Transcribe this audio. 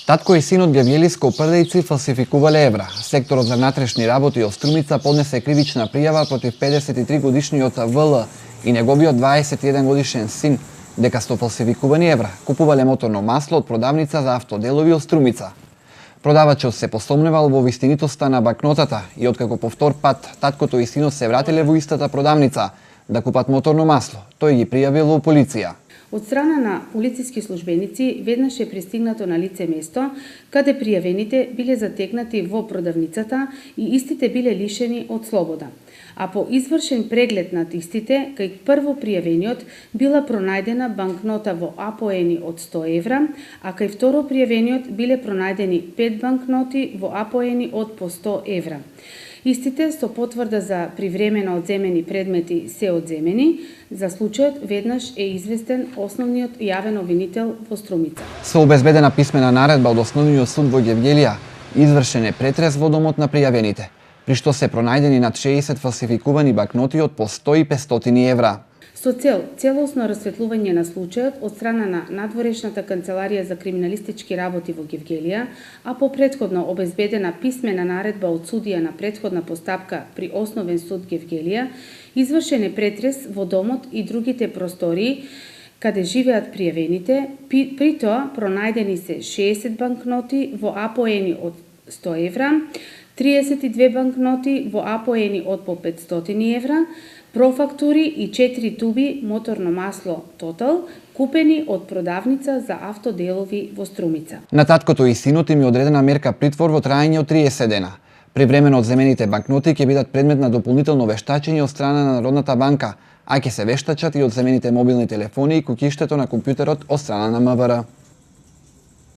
Татко и синот Гевгели Скопрдејци фалсификувале евра. Секторот за внатрешни работи од Струмица поднесе кривична пријава против 53 годишниот ВЛ и неговиот 21 годишен син, дека со фалсификувани евра купувале моторно масло од продавница за автоделови од Струмица. Продавачот се посомневал во вистинитоста на банкнотата и откако по втор пат таткото и синот се вратиле во истата продавница да купат моторно масло, тој ги пријавил во полиција. Од страна на полициски службеници веднаш е пристигнато на лице место, каде пријавените биле затекнати во продавницата и истите биле лишени од слобода. А по извршен преглед над истите, кај прво пријавениот била пронајдена банкнота во апоени од 100 евра, а кај второ пријавениот биле пронајдени 5 банкноти во апоени од по 100 евра. Истите со потврда за привремено одземени предмети се одземени, за случајот веднаш е известен основниот јавен обвинител во Струмица. Со обезбедена писмена наредба од Основниот суд во Гевгелија, извршен е претрес во домот на пријавените, при што се пронајдени над 60 фалсификувани банкноти од по 100 и 500 евра. Со цел целосно расветлување на случајот од страна на надворешната канцеларија за криминалистички работи во Гевгелија, а по претходно обезбедена писмена наредба од судија на претходна постапка при Основен суд Гевгелија, извршен е претрес во домот и другите простории каде живеат пријавените, при тоа пронајдени се 60 банкноти во апоени од 100 евра, 32 банкноти во апоени од по 500 евра, профактури и 4 туби моторно масло Тотал, купени од продавница за автоделови во Струмица. На таткото и синот им е одредена мерка притвор во траење од 30 дена. Привремено одземените банкноти ќе бидат предмет на дополнително вештачење од страна на Народната банка, а ќе се вештачат и одземените мобилни телефони и куќиштето на компјутерот од страна на МВР.